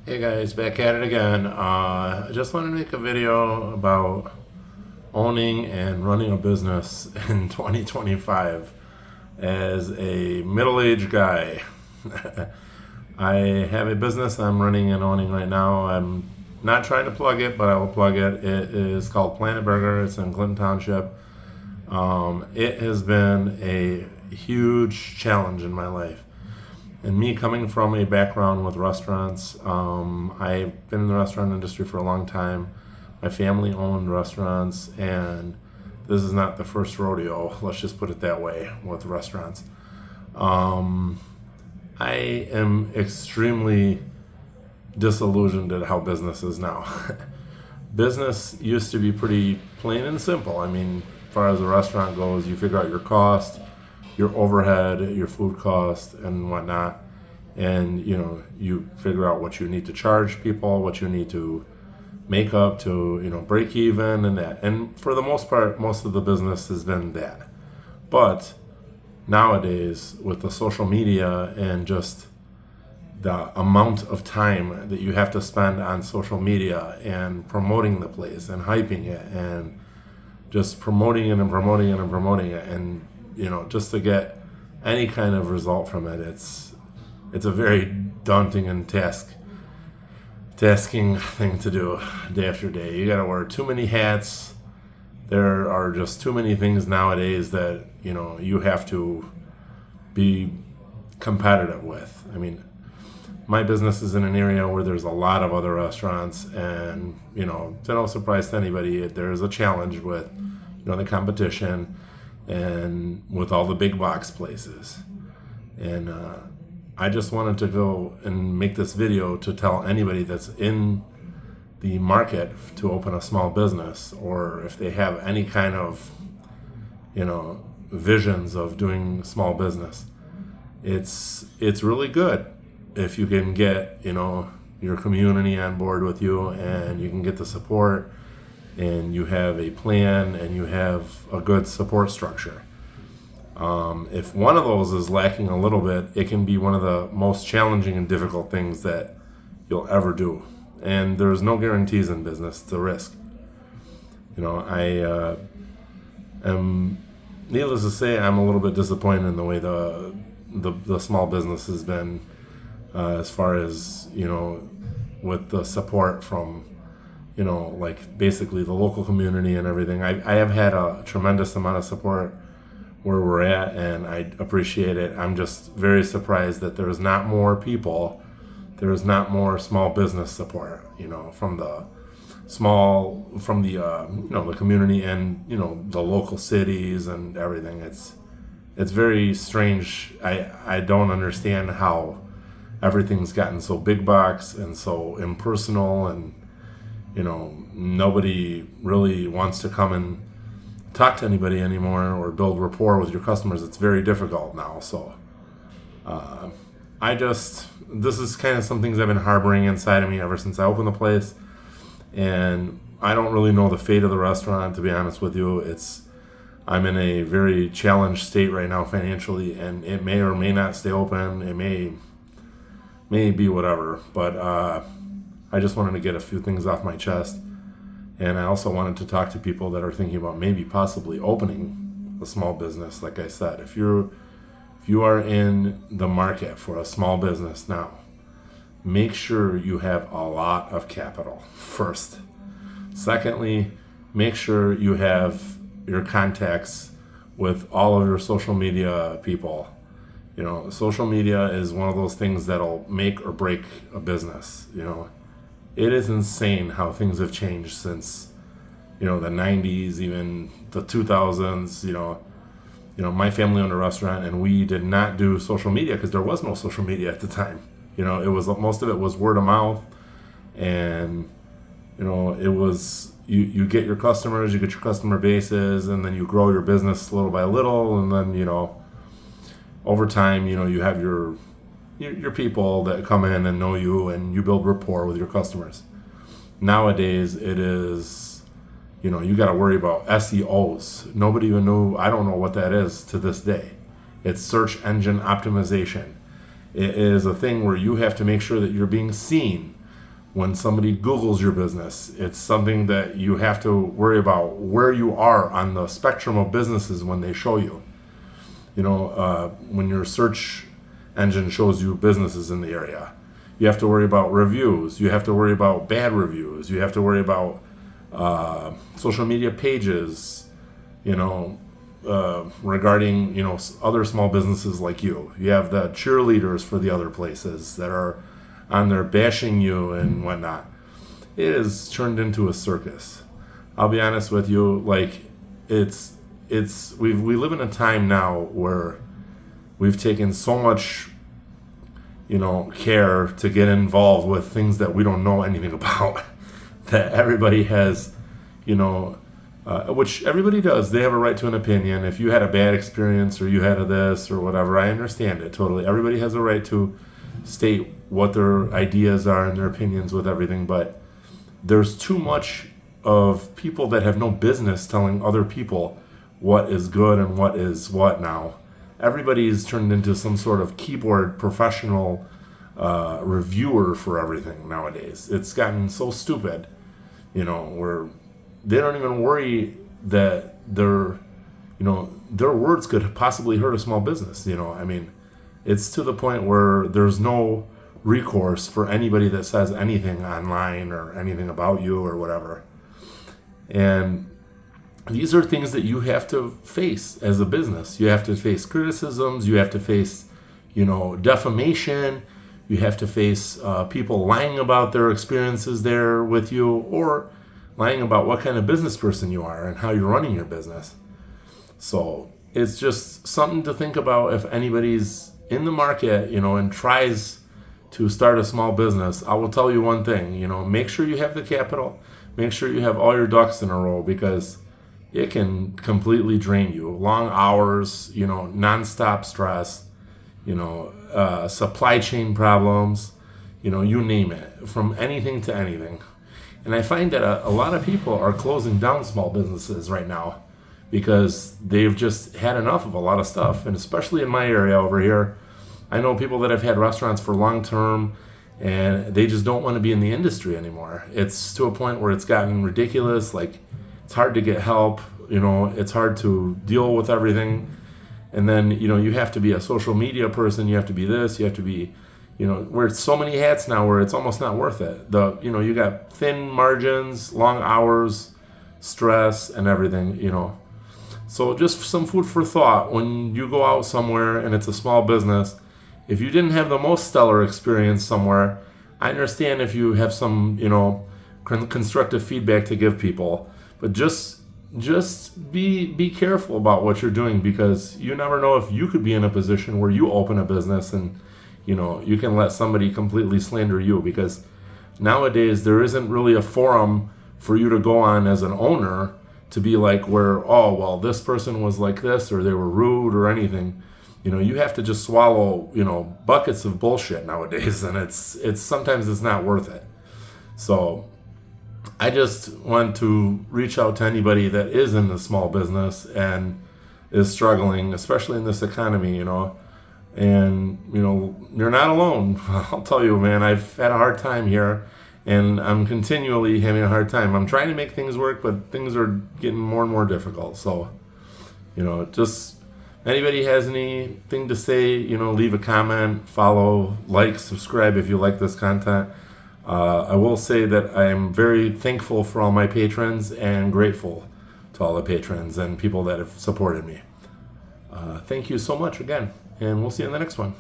Hey guys, back at it again. I just want to make a video about owning and running a business in 2025 as a middle-aged guy. I have a business I'm running and owning right now. I'm not trying to plug it, but I will plug it. It is called Planet Burger. It's in Clinton Township. It has been a huge challenge in my life. And me coming from a background with restaurants, I've been in the restaurant industry for a long time. My family owned restaurants, and this is not the first rodeo, let's just put it that way, with restaurants. I am extremely disillusioned at how business is now. Business used to be pretty plain and simple. I mean, as far as a restaurant goes, you figure out your cost, your overhead, your food cost, and whatnot. And you figure out what you need to charge people, what you need to make up to break even, and that. And for the most part, most of the business has been that. But nowadays, with the social media and just the amount of time that you have to spend on social media and promoting the place and hyping it and just promoting it and promoting it and promoting it, and just to get any kind of result from it, it's a very daunting and tasking thing to do day after day. You got to wear too many hats. There are just too many things nowadays that you have to be competitive with. I mean, my business is in an area where there's a lot of other restaurants, and to no surprise to anybody, there's a challenge with the competition and with all the big box places. And I just wanted to go and make this video to tell anybody that's in the market to open a small business, or if they have any kind of visions of doing small business. It's really good if you can get your community on board with you, and you can get the support, and you have a plan, and you have a good support structure. If one of those is lacking a little bit, it can be one of the most challenging and difficult things that you'll ever do. And there's no guarantees in business. It's a risk. I am, needless to say, I'm a little bit disappointed in the way the small business has been, as far as with the support from like basically the local community and everything. I have had a tremendous amount of support where we're at, and I appreciate it. I'm just very surprised that there's not more people, there's not more small business support, from the the community and the local cities and everything. It's very strange. I don't understand how everything's gotten so big box and so impersonal, and nobody really wants to come and talk to anybody anymore or build rapport with your customers. It's very difficult now. So this is kind of some things I've been harboring inside of me ever since I opened the place, and I don't really know the fate of the restaurant, to be honest with you. I'm in a very challenged state right now financially, and it may or may not stay open. It may be whatever, but I just wanted to get a few things off my chest. And I also wanted to talk to people that are thinking about maybe possibly opening a small business. Like I said, if you are in the market for a small business now, make sure you have a lot of capital first. Secondly, make sure you have your contacts with all of your social media people. Social media is one of those things that'll make or break a business. It is insane how things have changed since, the 90s, even the 2000s. My family owned a restaurant, and we did not do social media because there was no social media at the time. It was, most of it was word of mouth, and it was you get your customers, you get your customer bases, and then you grow your business little by little, and then over time, you have your people that come in and know you, and you build rapport with your customers. Nowadays, it is, you got to worry about SEOs. Nobody even knew. I don't know what that is to this day. It's search engine optimization. It is a thing where you have to make sure that you're being seen When somebody Googles your business, it's something that you have to worry about where you are on the spectrum of businesses when they show you. When your search engine shows you businesses in the area, you have to worry about reviews. You have to worry about bad reviews. You have to worry about social media pages, regarding, other small businesses like you. You have the cheerleaders for the other places that are on there bashing you and whatnot. It is turned into a circus. I'll be honest with you, we live in a time now where we've taken so much care to get involved with things that we don't know anything about that everybody has, which everybody does. They have a right to an opinion. If you had a bad experience or you had this or whatever, I understand it totally. Everybody has a right to state what their ideas are and their opinions with everything, but there's too much of people that have no business telling other people what is good and what is what now. Everybody's turned into some sort of keyboard professional reviewer for everything nowadays. It's gotten so stupid, where they don't even worry that their words could possibly hurt a small business. It's to the point where there's no recourse for anybody that says anything online or anything about you or whatever. And these are things that you have to face as a business. You have to face criticisms. You have to face, defamation. You have to face people lying about their experiences there with you, or lying about what kind of business person you are and how you're running your business. So it's just something to think about if anybody's in the market, and tries to start a small business. I will tell you one thing, make sure you have the capital. Make sure you have all your ducks in a row, because it can completely drain you. Long hours, nonstop stress, supply chain problems, you name it, from anything to anything. And I find that a lot of people are closing down small businesses right now because they've just had enough of a lot of stuff. And especially in my area over here, I know people that have had restaurants for long term, and they just don't want to be in the industry anymore. It's to a point where it's gotten ridiculous. It's hard to get help, it's hard to deal with everything. And then, you have to be a social media person, you have to be this, you have to be, where it's so many hats now where it's almost not worth it. You got thin margins, long hours, stress, and everything, So just some food for thought when you go out somewhere and it's a small business. If you didn't have the most stellar experience somewhere, I understand if you have some, constructive feedback to give people, but just be careful about what you're doing, because you never know if you could be in a position where you open a business and, you can let somebody completely slander you, because nowadays there isn't really a forum for you to go on as an owner to be like this person was like this, or they were rude or anything. You have to just swallow, buckets of bullshit nowadays, and it's sometimes it's not worth it. So I just want to reach out to anybody that is in the small business and is struggling, especially in this economy, and, you're not alone. I'll tell you, man, I've had a hard time here, and I'm continually having a hard time. I'm trying to make things work, but things are getting more and more difficult. So, just anybody has anything to say, leave a comment, follow, like, subscribe if you like this content. I will say that I am very thankful for all my patrons and grateful to all the patrons and people that have supported me. Thank you so much again, and we'll see you in the next one.